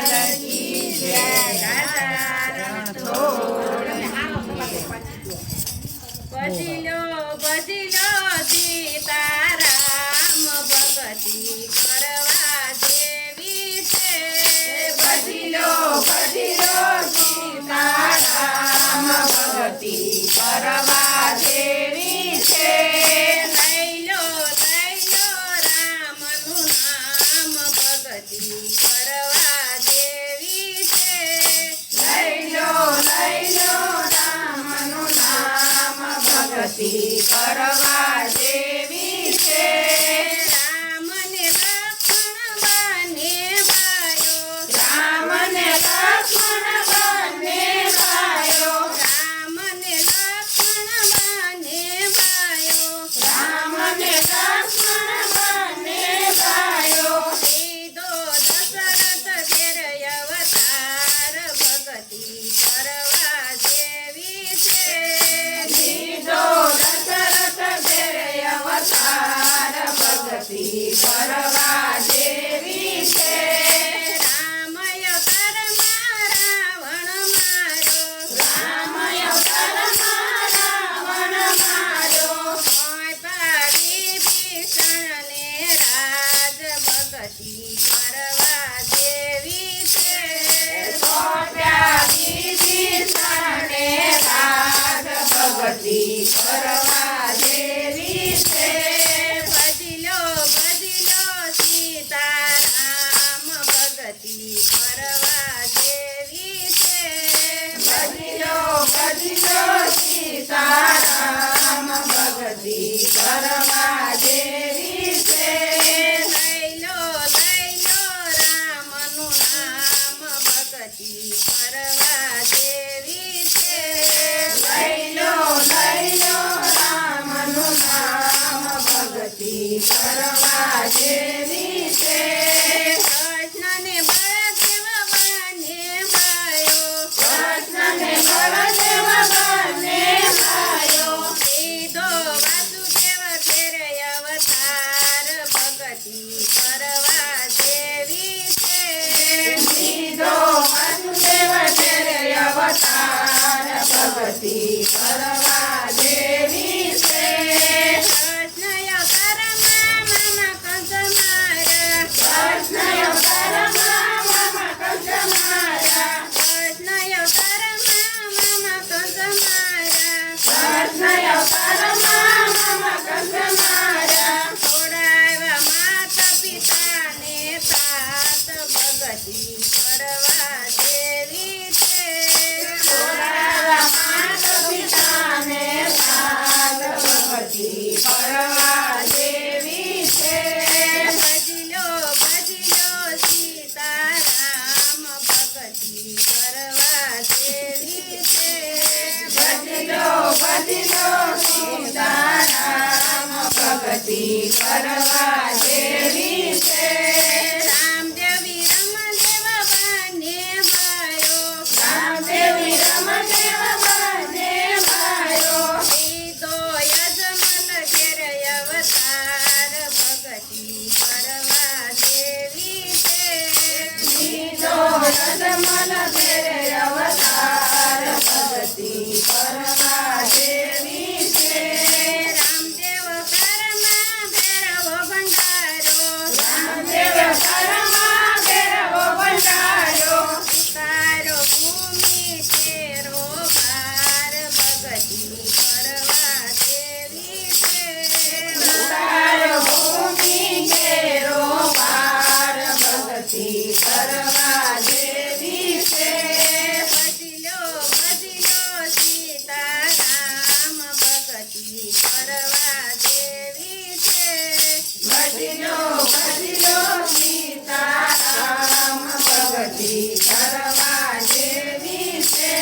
की जय बजिलो बजिलो सीताराम भगती करवा देवी छे बजिलो बजिलो सीताराम भगती करवा देवी छे लैलो लैलो रामनु नाम भगती करवा देवी छे लैलो लैलो रामनु नाम भगती करवा देवी छे राम ने लक्ष्मण बने भायो राम ने लक्ष्मण बने भायो राम ने लक्ष्मण बने भायो राम ने लक्ष्मण बने भायो सीधो दशरथ घेर अवतार भगती करवा देवी छे सीधो दशरथ घेरे अवतार भगती करवा देवी छे रामय करमा रावण मारो रामय करमा रावण मारो मोय पाडी भीषण ने राज भगती करवा देवी छे सोप्या विभीषणे राज भगती करवा देवी छे भजिलो भजिलो सीताराम भगती करवा देवी छे भजिलो भजिलो सीताराम भगती करवा देवी छे लैलो लैलो रामनु नाम भगती करवा देवी छे लैलो लैलो रामनु नाम भगती करवा देवी छे कृष्णने बलदेव बने भयो कृष्णने बलदेव बने भायो सीधो वासुदेव घेरे अवतार भगती करवा देवी छे सीधो वासुदेव घेरे अवतार भगती करवा देवी छे कृष्णय करमा मम कंस मारा कृष्णय करमा मम कंस मारा कृष्णय करमा मम कंस मारा कृष्णय करमा मम कंस मारा छोड़ावा माता पिता ने साथ भगती करवा देवी छे छोड़ावा माता पिताने साथ भगती करवा देवी छे भजिलो भजिलो सीताराम भगती करवा देवी छे भजिलो भजिलो सीताराम भगती करवा देवी छे रामदेवी रमदेव बने भयो रामदेवी रमदेव बने भायो सीधो यजमन घेरे अवतार भगती करवा देवी छे सीधो रजमल घेरे अवतार भगती करवा देवी छे रामदेव करमा भैरव भंडारो रामदेव करमा घेरવો ભંડારો उतारो भूमि तेरो भार भगती करवा देवी छे ઉતાર ભૂમિ ઘેરો પાર ભગતી કરવા દેવી છે ભજલો ભજલો સીતારામ ભગતી કરવા દેવી છે ભજલો ભજલો સીતારામ ભગતી કરવા દેવી છે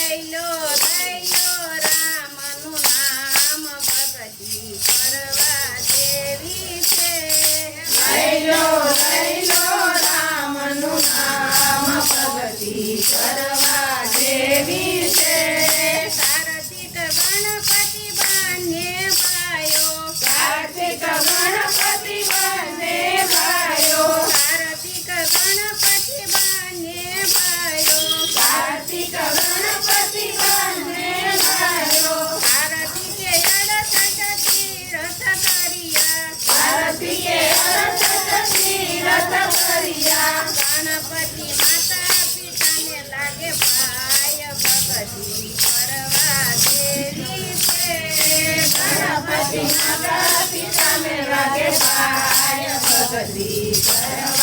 લૈલો લૈલો રામનું નામ ભગતી કરવા દેવી છે લૈલો લૈલો રામનું નામ ભગતી કરવા દેવી છે કાર્તિક ગણપતિ બને ભાયો કાર્તિક ગણપતિ બને ભાયો કાર્તિક ગણપતિ બને આરતીએ અરસ ચંદી રસ કર્યા ગણપતિ માતા પિતાને લાગે પાય ભગતી કરવા દેવી છે ગણપતિ માતા પિતાને લાગે પાય ભગતી કરવા